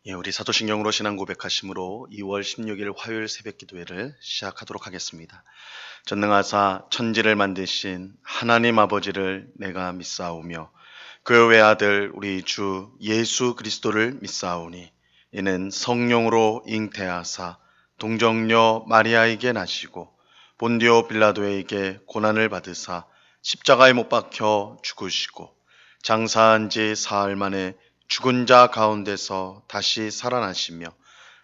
우리 사도신경으로 신앙 고백하심으로 2월 16일 화요일 새벽 기도회를 시작하도록 하겠습니다. 전능하사 천지를 만드신 하나님 아버지를 내가 믿사오며 그 외아들 우리 주 예수 그리스도를 믿사오니 이는 성령으로 잉태하사 동정녀 마리아에게 나시고 본디오 빌라도에게 고난을 받으사 십자가에 못 박혀 죽으시고 장사한 지 사흘 만에 죽은 자 가운데서 다시 살아나시며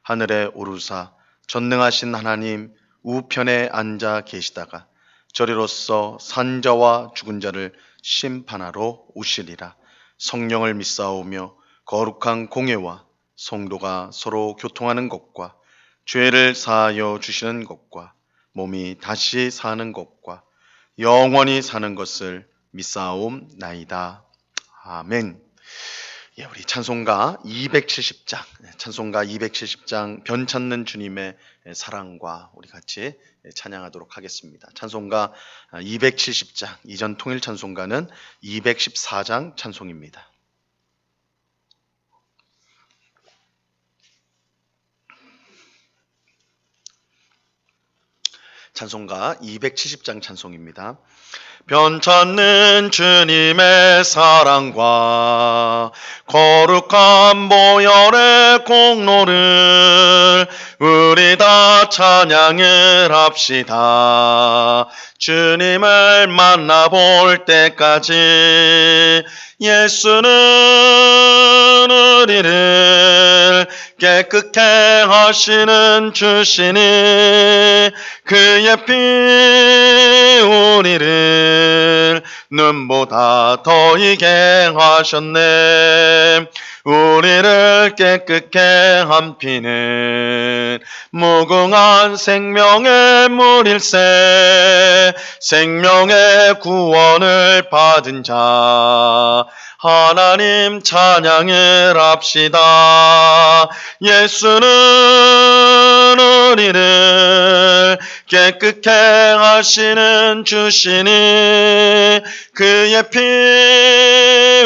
하늘에 오르사 전능하신 하나님 우편에 앉아 계시다가 저리로서 산 자와 죽은 자를 심판하러 오시리라. 성령을 믿사오며 거룩한 공예와 성도가 서로 교통하는 것과 죄를 사하여 주시는 것과 몸이 다시 사는 것과 영원히 사는 것을 믿사옵나이다. 아멘. 우리 찬송가 270장 변 찾는 주님의 사랑과 우리 같이 찬양하도록 하겠습니다. 찬송가 270장, 이전 통일 찬송가는 214장 찬송입니다. 찬송가 270장 찬송입니다. 변 찾는 주님의 사랑과 거룩한 보혈의 공로를 우리 다 찬양을 합시다. 주님을 만나볼 때까지 예수는 우리를 깨끗게 하시는 주시니 그의 피 우리를 눈보다 더이게 하셨네. 우리를 깨끗게 한 피는 무궁한 생명의 물일세. 생명의 구원을 받은 자 하나님 찬양을 합시다. 예수는 우리를 깨끗게 하시는 주시니 그의 피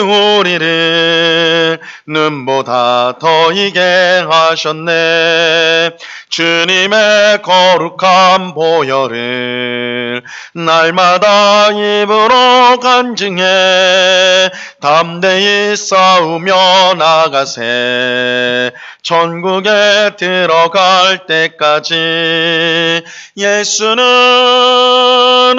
우리를 눈보다 더이게 하셨네. 주님의 거룩한 보혈을 날마다 입으로 간증해 담대히 싸우며 나가세. 천국에 들어갈 때까지 예수는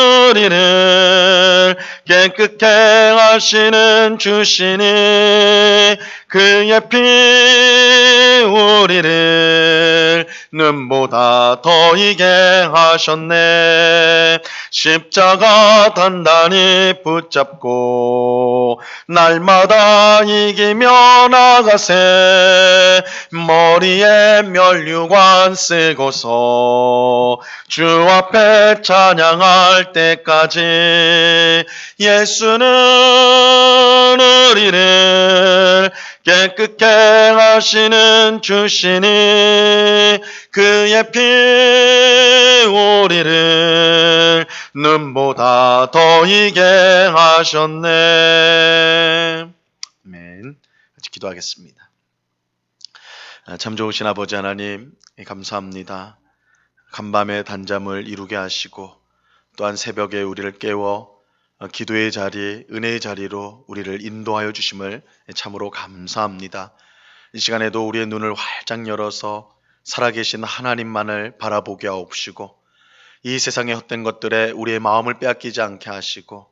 우리를 깨끗게 하시는 주시니 그의 피 우리를 눈보다 더이게 하셨네. 십자가 단단히 붙잡고 날마다 이기며 나가세. 머리에 면류관 쓰고서 주 앞에 찬양할 때까지 예수는 우리를 깨끗게 하시는 주시니 그의 피 우리를 눈보다 더이게 하셨네. 아멘. 같이 기도하겠습니다. 참 좋으신 아버지 하나님 감사합니다. 간밤에 단잠을 이루게 하시고 또한 새벽에 우리를 깨워 기도의 자리, 은혜의 자리로 우리를 인도하여 주심을 참으로 감사합니다. 이 시간에도 우리의 눈을 활짝 열어서 살아계신 하나님만을 바라보게 하옵시고 이 세상의 헛된 것들에 우리의 마음을 빼앗기지 않게 하시고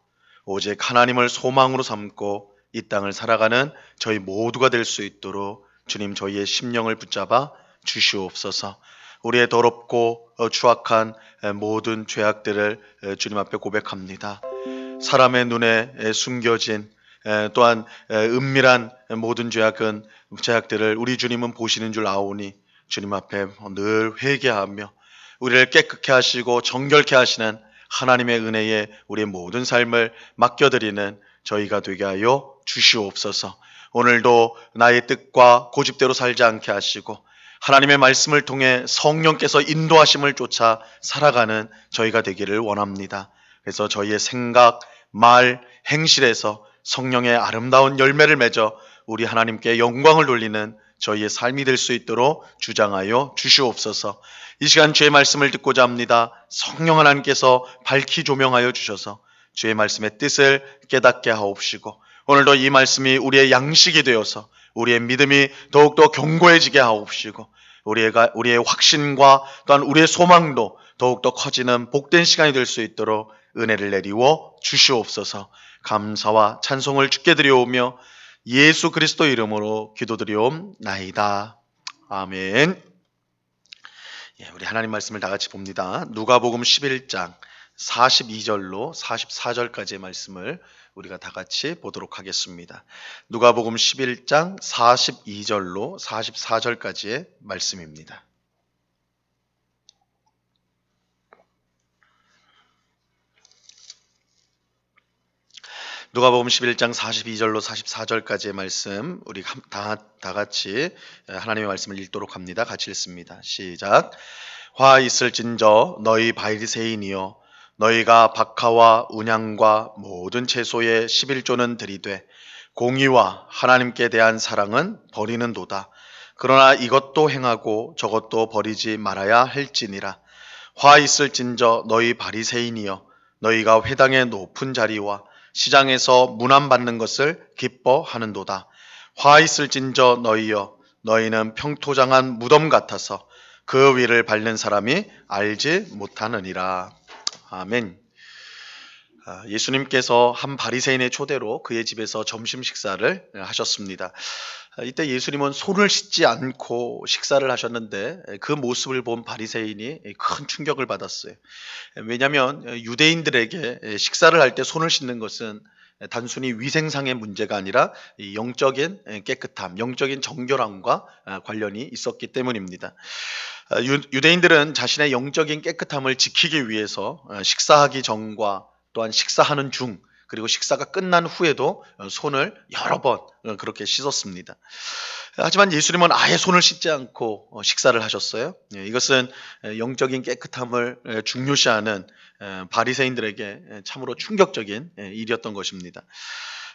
오직 하나님을 소망으로 삼고 이 땅을 살아가는 저희 모두가 될 수 있도록 주님 저희의 심령을 붙잡아 주시옵소서. 우리의 더럽고 추악한 모든 죄악들을 주님 앞에 고백합니다. 사람의 눈에 숨겨진 또한 은밀한 모든 죄악들을 우리 주님은 보시는 줄 아오니 주님 앞에 늘 회개하며 우리를 깨끗게 하시고 정결케 하시는 하나님의 은혜에 우리의 모든 삶을 맡겨드리는 저희가 되게 하여 주시옵소서. 오늘도 나의 뜻과 고집대로 살지 않게 하시고 하나님의 말씀을 통해 성령께서 인도하심을 쫓아 살아가는 저희가 되기를 원합니다. 그래서 저희의 생각, 말, 행실에서 성령의 아름다운 열매를 맺어 우리 하나님께 영광을 돌리는 저희의 삶이 될 수 있도록 주장하여 주시옵소서. 이 시간 주의 말씀을 듣고자 합니다. 성령 하나님께서 밝히 조명하여 주셔서 주의 말씀의 뜻을 깨닫게 하옵시고, 오늘도 이 말씀이 우리의 양식이 되어서 우리의 믿음이 더욱더 견고해지게 하옵시고, 우리의 확신과 또한 우리의 소망도 더욱더 커지는 복된 시간이 될 수 있도록 은혜를 내리워 주시옵소서. 감사와 찬송을 주께 드려오며 예수 그리스도 이름으로 기도드리옵나이다. 아멘. 우리 하나님 말씀을 다 같이 봅니다. 누가복음 11장 42절로 44절까지의 말씀을 우리가 다 같이 보도록 하겠습니다. 누가복음 11장 42절로 44절까지의 말씀입니다. 누가복음 11장 42절로 44절까지의 말씀, 우리 다 같이 하나님의 말씀을 읽도록 합니다. 같이 읽습니다. 시작. 화 있을진저 너희 바리새인이여, 너희가 박하와 운향과 모든 채소의 11조는 들이되 공의와 하나님께 대한 사랑은 버리는도다. 그러나 이것도 행하고 저것도 버리지 말아야 할지니라. 화 있을진저 너희 바리새인이여, 너희가 회당의 높은 자리와 시장에서 문안받는 것을 기뻐하는도다. 화 있을진저 너희여, 너희는 평토장한 무덤 같아서 그 위를 밟는 사람이 알지 못하느니라. 아멘. 예수님께서 한 바리새인의 초대로 그의 집에서 점심 식사를 하셨습니다. 이때 예수님은 손을 씻지 않고 식사를 하셨는데 그 모습을 본 바리새인이 큰 충격을 받았어요. 왜냐하면 유대인들에게 식사를 할 때 손을 씻는 것은 단순히 위생상의 문제가 아니라 영적인 깨끗함, 영적인 정결함과 관련이 있었기 때문입니다. 유대인들은 자신의 영적인 깨끗함을 지키기 위해서 식사하기 전과 또한 식사하는 중, 그리고 식사가 끝난 후에도 손을 여러 번 그렇게 씻었습니다. 하지만 예수님은 아예 손을 씻지 않고 식사를 하셨어요. 이것은 영적인 깨끗함을 중요시하는 바리새인들에게 참으로 충격적인 일이었던 것입니다.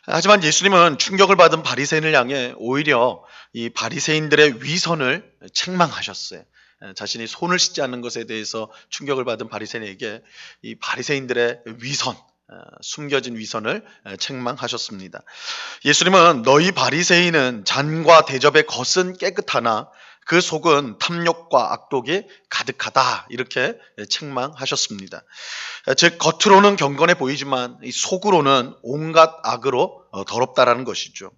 하지만 예수님은 충격을 받은 바리새인을 향해 오히려 이 바리새인들의 위선을 책망하셨어요. 자신이 손을 씻지 않는 것에 대해서 충격을 받은 바리새인에게 이 바리새인들의 위선, 숨겨진 위선을 책망하셨습니다. 예수님은 너희 바리새인은 잔과 대접의 겉은 깨끗하나 그 속은 탐욕과 악독이 가득하다, 이렇게 책망하셨습니다. 즉 겉으로는 경건해 보이지만 이 속으로는 온갖 악으로 더럽다라는 것이죠.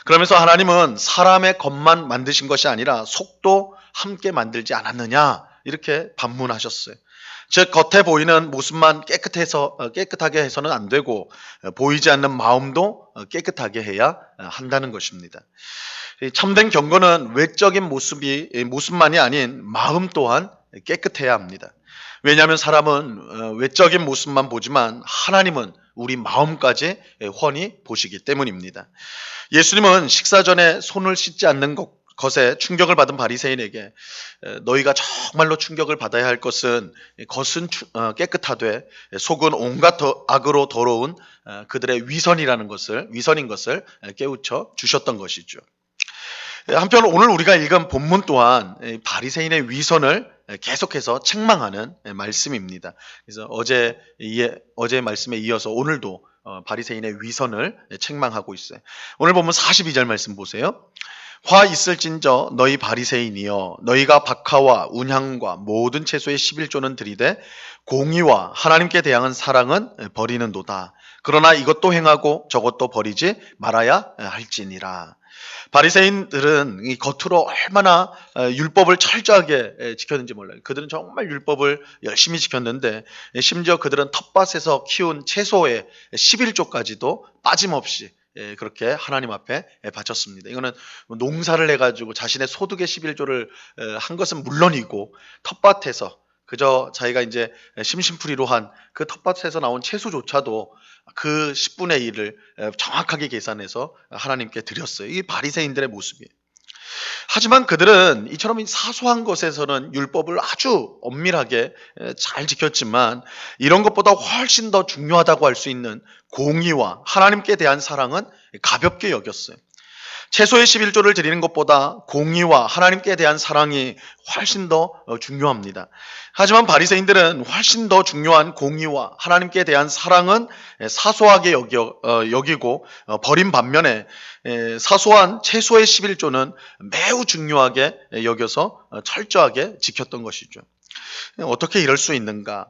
그러면서 하나님은 사람의 겉만 만드신 것이 아니라 속도 함께 만들지 않았느냐, 이렇게 반문하셨어요. 즉 겉에 보이는 모습만 깨끗하게 해서는 안 되고 보이지 않는 마음도 깨끗하게 해야 한다는 것입니다. 참된 경건은 외적인 모습만이 아닌 마음 또한 깨끗해야 합니다. 왜냐하면 사람은 외적인 모습만 보지만 하나님은 우리 마음까지 훤히 보시기 때문입니다. 예수님은 식사 전에 손을 씻지 않는 것에 충격을 받은 바리새인에게 너희가 정말로 충격을 받아야 할 것은 겉은 깨끗하되 속은 온갖 악으로 더러운 그들의 위선인 것을 깨우쳐 주셨던 것이죠. 한편 오늘 우리가 읽은 본문 또한 바리새인의 위선을 계속해서 책망하는 말씀입니다. 그래서 어제 말씀에 이어서 오늘도 바리새인의 위선을 책망하고 있어요. 오늘 보면 42절 말씀 보세요. 화 있을진저 너희 바리새인이여, 너희가 박하와 운향과 모든 채소의 11조는 들이되 공의와 하나님께 대항한 사랑은 버리는도다. 그러나 이것도 행하고 저것도 버리지 말아야 할지니라. 바리새인들은 이 겉으로 얼마나 율법을 철저하게 지켰는지 몰라요. 그들은 정말 율법을 열심히 지켰는데 심지어 그들은 텃밭에서 키운 채소의 11조까지도 빠짐없이 그렇게 하나님 앞에 바쳤습니다. 이거는 농사를 해가지고 자신의 소득의 11조를 한 것은 물론이고 텃밭에서 그저 자기가 이제 심심풀이로 한 그 텃밭에서 나온 채소조차도 그 10분의 1을 정확하게 계산해서 하나님께 드렸어요. 이게 바리새인들의 모습이에요. 하지만 그들은 이처럼 사소한 것에서는 율법을 아주 엄밀하게 잘 지켰지만 이런 것보다 훨씬 더 중요하다고 할 수 있는 공의와 하나님께 대한 사랑은 가볍게 여겼어요. 채소의 11조를 드리는 것보다 공의와 하나님께 대한 사랑이 훨씬 더 중요합니다. 하지만 바리새인들은 훨씬 더 중요한 공의와 하나님께 대한 사랑은 사소하게 여기고 버린 반면에 사소한 채소의 11조는 매우 중요하게 여겨서 철저하게 지켰던 것이죠. 어떻게 이럴 수 있는가?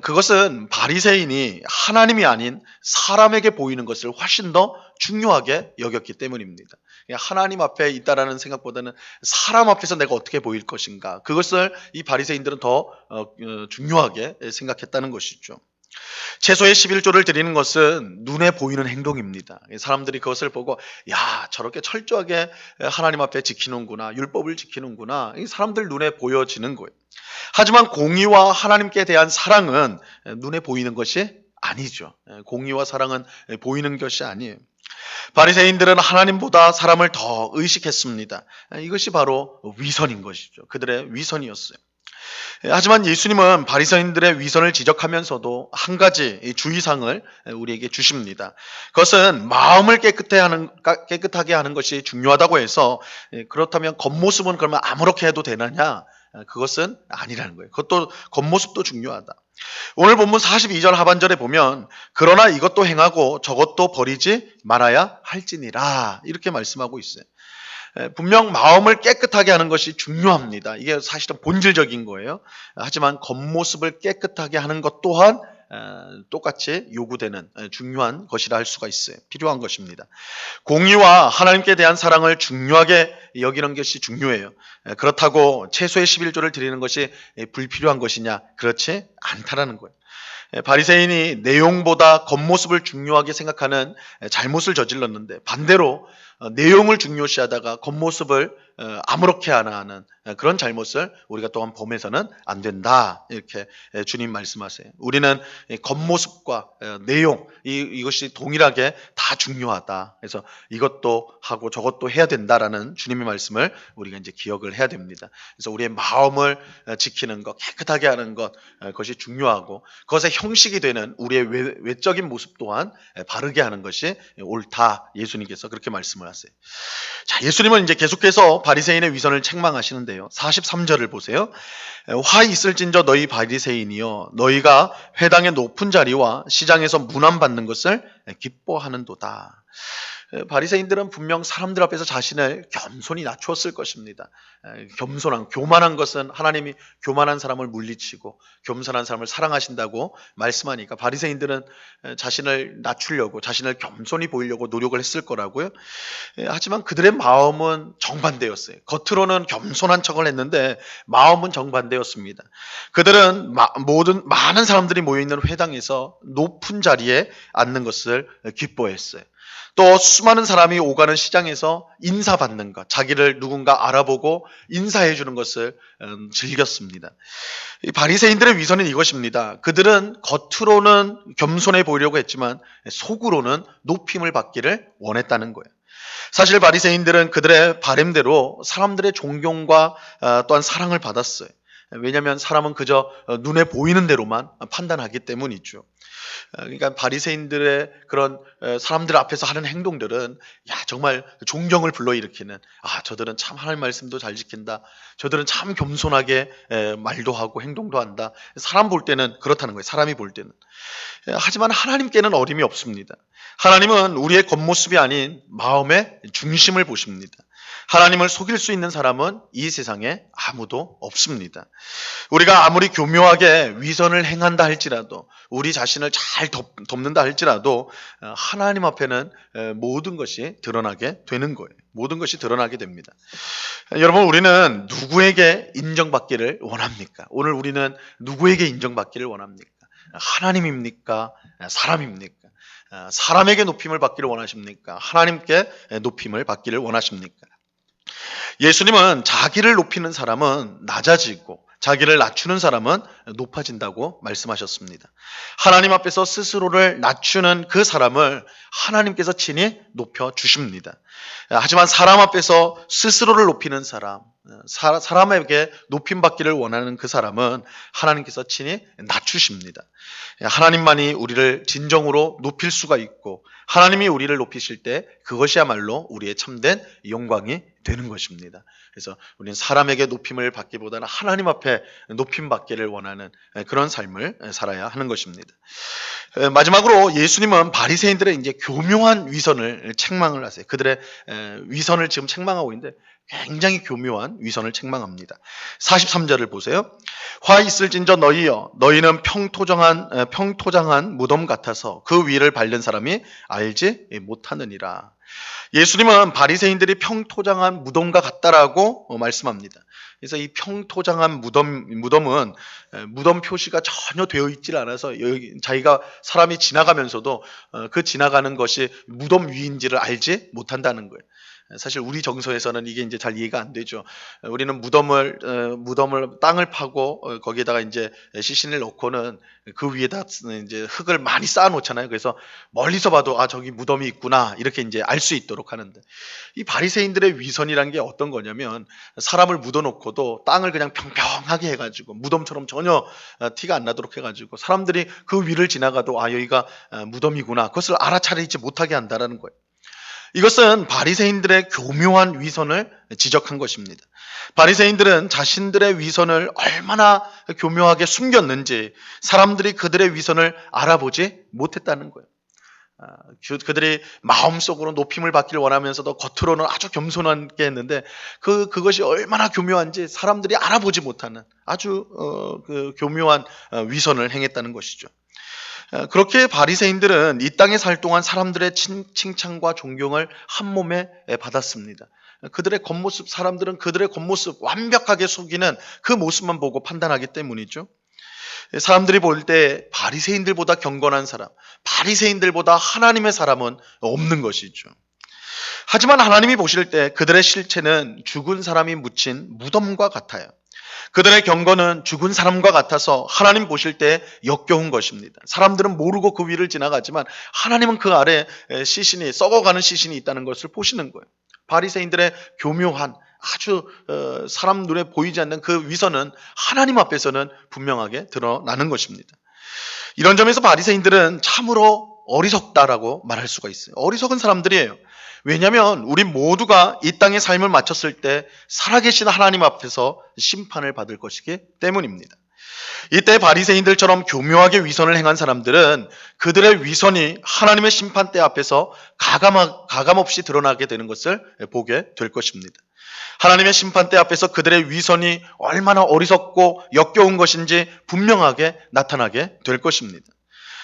그것은 바리새인이 하나님이 아닌 사람에게 보이는 것을 훨씬 더 중요하게 여겼기 때문입니다. 하나님 앞에 있다라는 생각보다는 사람 앞에서 내가 어떻게 보일 것인가, 그것을 이 바리새인들은 더 중요하게 생각했다는 것이죠. 채소의 11조를 드리는 것은 눈에 보이는 행동입니다. 사람들이 그것을 보고 야, 저렇게 철저하게 하나님 앞에 지키는구나, 율법을 지키는구나, 사람들 눈에 보여지는 거예요. 하지만 공의와 하나님께 대한 사랑은 눈에 보이는 것이 아니죠. 공의와 사랑은 보이는 것이 아니에요. 바리새인들은 하나님보다 사람을 더 의식했습니다. 이것이 바로 위선인 것이죠. 그들의 위선이었어요. 하지만 예수님은 바리새인들의 위선을 지적하면서도 한 가지 주의사항을 우리에게 주십니다. 그것은 마음을 깨끗하게 하는 것이 중요하다고 해서 그렇다면 겉모습은 그러면 아무렇게 해도 되느냐? 그것은 아니라는 거예요. 그것도 겉모습도 중요하다. 오늘 본문 42절 하반절에 보면 그러나 이것도 행하고 저것도 버리지 말아야 할지니라 이렇게 말씀하고 있어요. 분명 마음을 깨끗하게 하는 것이 중요합니다. 이게 사실은 본질적인 거예요. 하지만 겉모습을 깨끗하게 하는 것 또한 똑같이 요구되는 중요한 것이라 할 수가 있어요. 필요한 것입니다. 공의와 하나님께 대한 사랑을 중요하게 여기는 것이 중요해요. 그렇다고 채소의 11조를 드리는 것이 불필요한 것이냐? 그렇지 않다라는 거예요. 바리새인이 내용보다 겉모습을 중요하게 생각하는 잘못을 저질렀는데 반대로 내용을 중요시하다가 겉모습을 아무렇게 하는 그런 잘못을 우리가 또한 범해서는 안 된다. 이렇게 주님 말씀하세요. 우리는 겉모습과 내용 이것이 동일하게 다 중요하다. 그래서 이것도 하고 저것도 해야 된다라는 주님의 말씀을 우리가 이제 기억을 해야 됩니다. 그래서 우리의 마음을 지키는 것, 깨끗하게 하는 것, 그것이 중요하고 그것의 형식이 되는 우리의 외적인 모습 또한 바르게 하는 것이 옳다. 예수님께서 그렇게 말씀을 하세요. 자, 예수님은 이제 계속해서 바리새인의 위선을 책망하시는데요. 43절을 보세요. 화 있을진저 너희 바리새인이여 너희가 회당의 높은 자리와 시장에서 문안받는 것을 기뻐하는도다. 바리새인들은 분명 사람들 앞에서 자신을 겸손히 낮추었을 것입니다. 교만한 것은 하나님이 교만한 사람을 물리치고 겸손한 사람을 사랑하신다고 말씀하니까 바리새인들은 자신을 낮추려고 자신을 겸손히 보이려고 노력을 했을 거라고요. 하지만 그들의 마음은 정반대였어요. 겉으로는 겸손한 척을 했는데 마음은 정반대였습니다. 그들은 많은 사람들이 모여있는 회당에서 높은 자리에 앉는 것을 기뻐했어요. 또 수많은 사람이 오가는 시장에서 인사받는 것, 자기를 누군가 알아보고 인사해 주는 것을 즐겼습니다. 이 바리새인들의 위선은 이것입니다. 그들은 겉으로는 겸손해 보이려고 했지만 속으로는 높임을 받기를 원했다는 거예요. 사실 바리새인들은 그들의 바램대로 사람들의 존경과 또한 사랑을 받았어요. 왜냐하면 사람은 그저 눈에 보이는 대로만 판단하기 때문이죠. 그러니까 바리새인들의 그런 사람들 앞에서 하는 행동들은 정말 존경을 불러일으키는 저들은 참 하나님 말씀도 잘 지킨다. 저들은 참 겸손하게 말도 하고 행동도 한다. 사람 볼 때는 그렇다는 거예요. 사람이 볼 때는. 하지만 하나님께는 어림이 없습니다. 하나님은 우리의 겉모습이 아닌 마음의 중심을 보십니다. 하나님을 속일 수 있는 사람은 이 세상에 아무도 없습니다. 우리가 아무리 교묘하게 위선을 행한다 할지라도 우리 자신을 잘 덮는다 할지라도 하나님 앞에는 모든 것이 드러나게 되는 거예요. 모든 것이 드러나게 됩니다. 여러분, 우리는 누구에게 인정받기를 원합니까? 오늘 우리는 누구에게 인정받기를 원합니까? 하나님입니까? 사람입니까? 사람에게 높임을 받기를 원하십니까? 하나님께 높임을 받기를 원하십니까? 예수님은 자기를 높이는 사람은 낮아지고 자기를 낮추는 사람은 높아진다고 말씀하셨습니다. 하나님 앞에서 스스로를 낮추는 그 사람을 하나님께서 친히 높여주십니다. 하지만 사람 앞에서 스스로를 높이는 사람, 사람에게 높임받기를 원하는 그 사람은 하나님께서 친히 낮추십니다. 하나님만이 우리를 진정으로 높일 수가 있고 하나님이 우리를 높이실 때 그것이야말로 우리의 참된 영광이 되는 것입니다. 그래서 우리는 사람에게 높임을 받기보다는 하나님 앞에 높임받기를 원하는 그런 삶을 살아야 하는 것입니다. 마지막으로 예수님은 바리새인들의 이제 교묘한 위선을 책망을 하세요. 그들의 위선을 지금 책망하고 있는데 굉장히 교묘한 위선을 책망합니다. 43절을 보세요. 화 있을진저 너희여 너희는 평토장한 무덤 같아서 그 위를 밟는 사람이 알지 못하느니라. 예수님은 바리새인들이 평토장한 무덤과 같다라고 말씀합니다. 그래서 이 평토장한 무덤은 무덤 표시가 전혀 되어 있질 않아서 자기가 사람이 지나가면서도 그 지나가는 것이 무덤 위인지를 알지 못한다는 거예요. 사실 우리 정서에서는 이게 이제 잘 이해가 안 되죠. 우리는 무덤을 땅을 파고 거기에다가 이제 시신을 넣고는 그 위에다 이제 흙을 많이 쌓아 놓잖아요. 그래서 멀리서 봐도 아 저기 무덤이 있구나 이렇게 이제 알 수 있도록 하는데 이 바리새인들의 위선이란 게 어떤 거냐면 사람을 묻어 놓고도 땅을 그냥 평평하게 해가지고 무덤처럼 전혀 티가 안 나도록 해가지고 사람들이 그 위를 지나가도 아 여기가 무덤이구나 그것을 알아차리지 못하게 한다라는 거예요. 이것은 바리새인들의 교묘한 위선을 지적한 것입니다. 바리새인들은 자신들의 위선을 얼마나 교묘하게 숨겼는지 사람들이 그들의 위선을 알아보지 못했다는 거예요. 그들이 마음속으로 높임을 받기를 원하면서도 겉으로는 아주 겸손하게 했는데 그것이 얼마나 교묘한지 사람들이 알아보지 못하는 아주 그 교묘한 위선을 행했다는 것이죠. 그렇게 바리새인들은 이 땅에 살 동안 사람들의 칭찬과 존경을 한 몸에 받았습니다. 그들의 겉모습, 사람들은 그들의 겉모습 완벽하게 속이는 그 모습만 보고 판단하기 때문이죠. 사람들이 볼 때 바리새인들보다 경건한 사람, 바리새인들보다 하나님의 사람은 없는 것이죠. 하지만 하나님이 보실 때 그들의 실체는 죽은 사람이 묻힌 무덤과 같아요. 그들의 경건은 죽은 사람과 같아서 하나님 보실 때 역겨운 것입니다. 사람들은 모르고 그 위를 지나가지만 하나님은 그 아래 시신이 썩어가는 시신이 있다는 것을 보시는 거예요. 바리새인들의 교묘한 아주 사람 눈에 보이지 않는 그 위선은 하나님 앞에서는 분명하게 드러나는 것입니다. 이런 점에서 바리새인들은 참으로 어리석다라고 말할 수가 있어요. 어리석은 사람들이에요. 왜냐하면 우리 모두가 이 땅의 삶을 마쳤을 때 살아계신 하나님 앞에서 심판을 받을 것이기 때문입니다. 이때 바리새인들처럼 교묘하게 위선을 행한 사람들은 그들의 위선이 하나님의 심판대 앞에서 가감없이 드러나게 되는 것을 보게 될 것입니다. 하나님의 심판대 앞에서 그들의 위선이 얼마나 어리석고 역겨운 것인지 분명하게 나타나게 될 것입니다.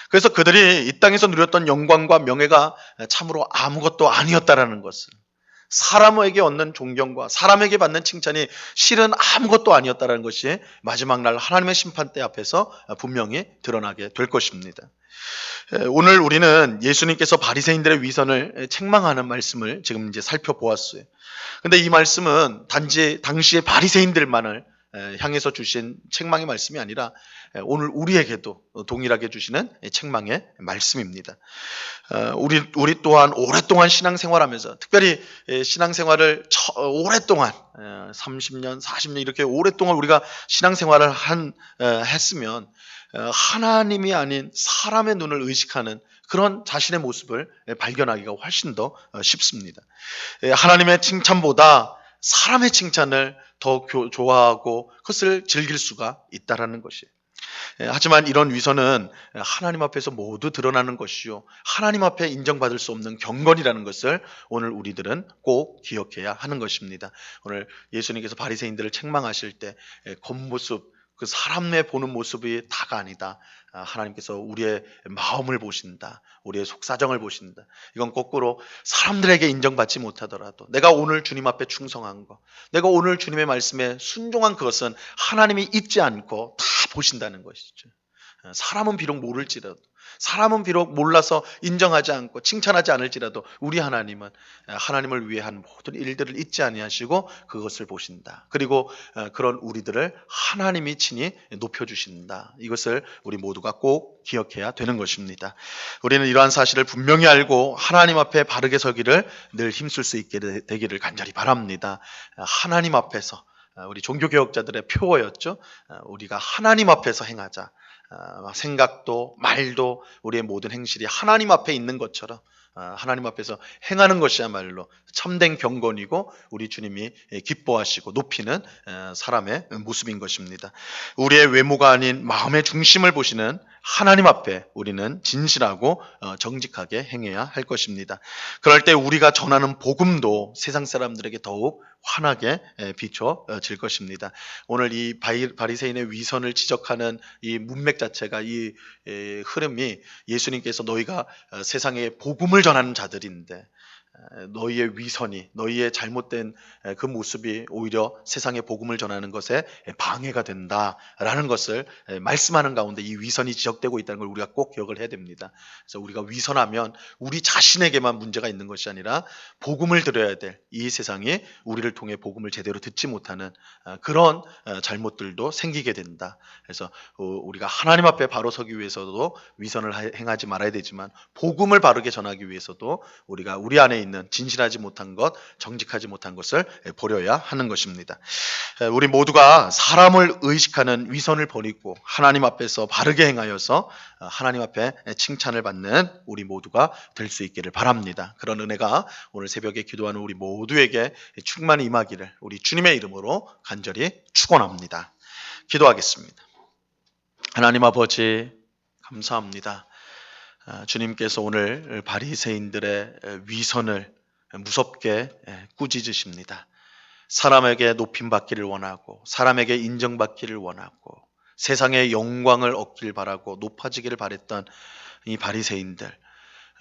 그래서 그들이 이 땅에서 누렸던 영광과 명예가 참으로 아무것도 아니었다라는 것을, 사람에게 얻는 존경과 사람에게 받는 칭찬이 실은 아무것도 아니었다라는 것이 마지막 날 하나님의 심판대 앞에서 분명히 드러나게 될 것입니다. 오늘 우리는 예수님께서 바리새인들의 위선을 책망하는 말씀을 지금 이제 살펴보았어요. 근데 이 말씀은 단지 당시의 바리새인들만을 향해서 주신 책망의 말씀이 아니라 오늘 우리에게도 동일하게 주시는 책망의 말씀입니다. 우리 또한 오랫동안 신앙생활하면서 특별히 신앙생활을 오랫동안 30년, 40년 이렇게 오랫동안 우리가 신앙생활을 했으면 하나님이 아닌 사람의 눈을 의식하는 그런 자신의 모습을 발견하기가 훨씬 더 쉽습니다. 하나님의 칭찬보다 사람의 칭찬을 더 좋아하고 그것을 즐길 수가 있다라는 것이에요. 하지만 이런 위선은 하나님 앞에서 모두 드러나는 것이요 하나님 앞에 인정받을 수 없는 경건이라는 것을 오늘 우리들은 꼭 기억해야 하는 것입니다. 오늘 예수님께서 바리새인들을 책망하실 때 겉모습, 그 사람의 보는 모습이 다가 아니다. 하나님께서 우리의 마음을 보신다. 우리의 속사정을 보신다. 이건 거꾸로 사람들에게 인정받지 못하더라도 내가 오늘 주님 앞에 충성한 거, 내가 오늘 주님의 말씀에 순종한 그것은 하나님이 잊지 않고 다 보신다는 것이죠. 사람은 비록 모를지라도, 사람은 비록 몰라서 인정하지 않고 칭찬하지 않을지라도 우리 하나님은 하나님을 위해 한 모든 일들을 잊지 아니하시고 그것을 보신다. 그리고 그런 우리들을 하나님이 친히 높여주신다. 이것을 우리 모두가 꼭 기억해야 되는 것입니다. 우리는 이러한 사실을 분명히 알고 하나님 앞에 바르게 서기를 늘 힘쓸 수 있게 되기를 간절히 바랍니다. 하나님 앞에서 우리 종교개혁자들의 표어였죠. 우리가 하나님 앞에서 행하자. 생각도 말도 우리의 모든 행실이 하나님 앞에 있는 것처럼 하나님 앞에서 행하는 것이야말로 참된 경건이고 우리 주님이 기뻐하시고 높이는 사람의 모습인 것입니다. 우리의 외모가 아닌 마음의 중심을 보시는 하나님 앞에 우리는 진실하고 정직하게 행해야 할 것입니다. 그럴 때 우리가 전하는 복음도 세상 사람들에게 더욱 환하게 비춰질 것입니다. 오늘 이 바리새인의 위선을 지적하는 이 문맥 자체가 이 흐름이 예수님께서 너희가 세상에 복음을 전하는 자들인데 너희의 위선이 너희의 잘못된 그 모습이 오히려 세상에 복음을 전하는 것에 방해가 된다라는 것을 말씀하는 가운데 이 위선이 지적되고 있다는 걸 우리가 꼭 기억을 해야 됩니다. 그래서 우리가 위선하면 우리 자신에게만 문제가 있는 것이 아니라 복음을 들어야 될 이 세상이 우리를 통해 복음을 제대로 듣지 못하는 그런 잘못들도 생기게 된다. 그래서 우리가 하나님 앞에 바로 서기 위해서도 위선을 행하지 말아야 되지만 복음을 바르게 전하기 위해서도 우리가 우리 안에 있는 진실하지 못한 것, 정직하지 못한 것을 버려야 하는 것입니다. 우리 모두가 사람을 의식하는 위선을 버리고 하나님 앞에서 바르게 행하여서 하나님 앞에 칭찬을 받는 우리 모두가 될 수 있기를 바랍니다. 그런 은혜가 오늘 새벽에 기도하는 우리 모두에게 충만히 임하기를 우리 주님의 이름으로 간절히 축원합니다. 기도하겠습니다. 하나님 아버지 감사합니다. 주님께서 오늘 바리새인들의 위선을 무섭게 꾸짖으십니다. 사람에게 높임받기를 원하고 사람에게 인정받기를 원하고 세상의 영광을 얻길 바라고 높아지기를 바랬던 이 바리새인들,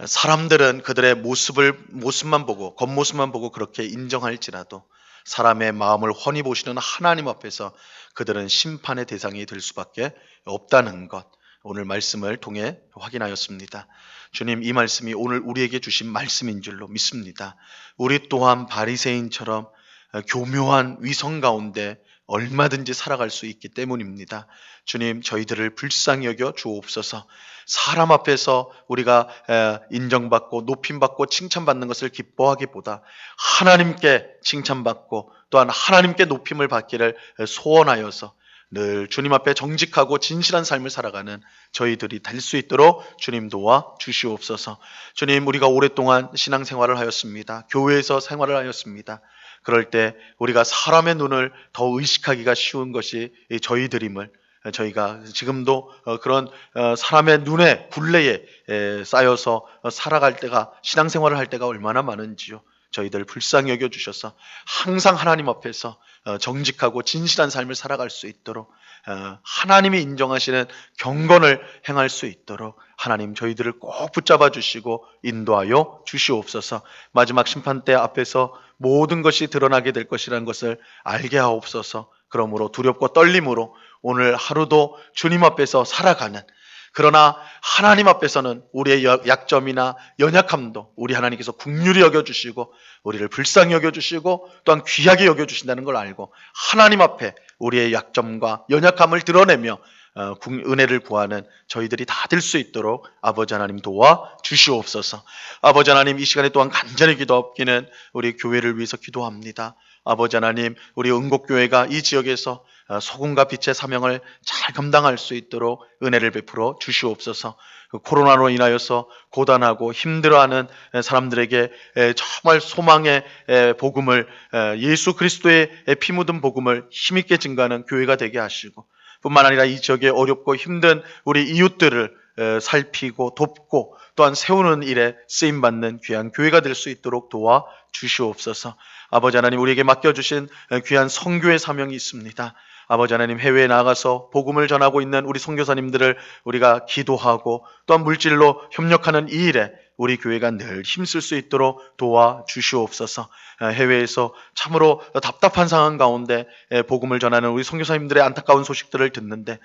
사람들은 그들의 모습만 보고 겉모습만 보고 그렇게 인정할지라도 사람의 마음을 훤히 보시는 하나님 앞에서 그들은 심판의 대상이 될 수밖에 없다는 것, 오늘 말씀을 통해 확인하였습니다. 주님, 이 말씀이 오늘 우리에게 주신 말씀인 줄로 믿습니다. 우리 또한 바리새인처럼 교묘한 위선 가운데 얼마든지 살아갈 수 있기 때문입니다. 주님, 저희들을 불쌍히 여겨 주옵소서. 사람 앞에서 우리가 인정받고 높임받고 칭찬받는 것을 기뻐하기보다 하나님께 칭찬받고 또한 하나님께 높임을 받기를 소원하여서 늘 주님 앞에 정직하고 진실한 삶을 살아가는 저희들이 될 수 있도록 주님 도와 주시옵소서. 주님, 우리가 오랫동안 신앙생활을 하였습니다. 교회에서 생활을 하였습니다. 그럴 때 우리가 사람의 눈을 더 의식하기가 쉬운 것이 저희들임을, 저희가 지금도 그런 사람의 눈에 굴레에 쌓여서 살아갈 때가, 신앙생활을 할 때가 얼마나 많은지요. 저희들 불쌍히 여겨주셔서 항상 하나님 앞에서 정직하고 진실한 삶을 살아갈 수 있도록, 하나님이 인정하시는 경건을 행할 수 있도록 하나님 저희들을 꼭 붙잡아 주시고 인도하여 주시옵소서. 마지막 심판대 앞에서 모든 것이 드러나게 될 것이라는 것을 알게 하옵소서. 그러므로 두렵고 떨림으로 오늘 하루도 주님 앞에서 살아가는, 그러나 하나님 앞에서는 우리의 약점이나 연약함도 우리 하나님께서 긍휼히 여겨주시고 우리를 불쌍히 여겨주시고 또한 귀하게 여겨주신다는 걸 알고 하나님 앞에 우리의 약점과 연약함을 드러내며 은혜를 구하는 저희들이 다 될 수 있도록 아버지 하나님 도와 주시옵소서. 아버지 하나님, 이 시간에 또한 간절히 기도하기는 우리 교회를 위해서 기도합니다. 아버지 하나님, 우리 은곡교회가 이 지역에서 소금과 빛의 사명을 잘 감당할 수 있도록 은혜를 베풀어 주시옵소서. 코로나로 인하여서 고단하고 힘들어하는 사람들에게 정말 소망의 복음을, 예수 그리스도의 피 묻은 복음을 힘있게 증거하는 교회가 되게 하시고, 뿐만 아니라 이 지역에 어렵고 힘든 우리 이웃들을 살피고 돕고 또한 세우는 일에 쓰임받는 귀한 교회가 될 수 있도록 도와 주시옵소서. 아버지 하나님, 우리에게 맡겨주신 귀한 선교의 사명이 있습니다. 아버지 하나님, 해외에 나가서 복음을 전하고 있는 우리 선교사님들을 우리가 기도하고 또한 물질로 협력하는 이 일에 우리 교회가 늘 힘쓸 수 있도록 도와주시옵소서. 해외에서 참으로 답답한 상황 가운데 복음을 전하는 우리 선교사님들의 안타까운 소식들을 듣는데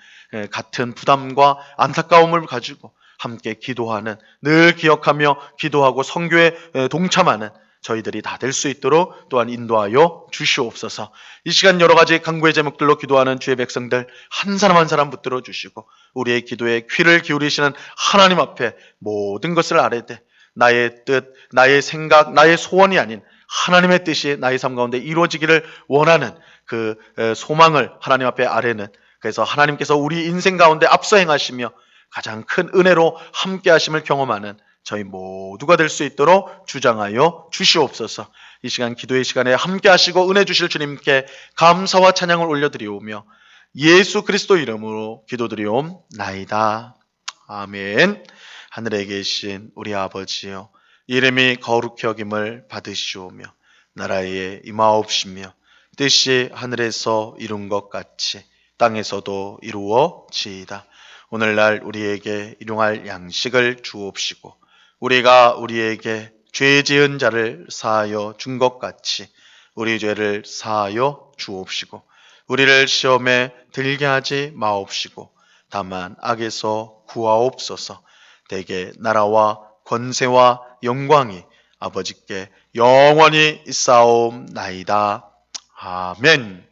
같은 부담과 안타까움을 가지고 함께 기도하는, 늘 기억하며 기도하고 선교에 동참하는 저희들이 다 될 수 있도록 또한 인도하여 주시옵소서. 이 시간 여러 가지 간구의 제목들로 기도하는 주의 백성들 한 사람 한 사람 붙들어 주시고 우리의 기도에 귀를 기울이시는 하나님 앞에 모든 것을 아뢰되 나의 뜻, 나의 생각, 나의 소원이 아닌 하나님의 뜻이 나의 삶 가운데 이루어지기를 원하는 그 소망을 하나님 앞에 아뢰는, 그래서 하나님께서 우리 인생 가운데 앞서 행하시며 가장 큰 은혜로 함께 하심을 경험하는 저희 모두가 될 수 있도록 주장하여 주시옵소서. 이 시간 기도의 시간에 함께 하시고 은혜 주실 주님께 감사와 찬양을 올려드리오며 예수 그리스도 이름으로 기도드리옵나이다. 아멘. 하늘에 계신 우리 아버지여, 이름이 거룩히 여김을 받으시오며 나라에 임하옵시며 뜻이 하늘에서 이룬 것 같이 땅에서도 이루어지이다. 오늘날 우리에게 일용할 양식을 주옵시고 우리가 우리에게 죄 지은 자를 사하여 준 것 같이 우리 죄를 사하여 주옵시고 우리를 시험에 들게 하지 마옵시고 다만 악에서 구하옵소서. 대개 나라와 권세와 영광이 아버지께 영원히 있사옵나이다. 아멘.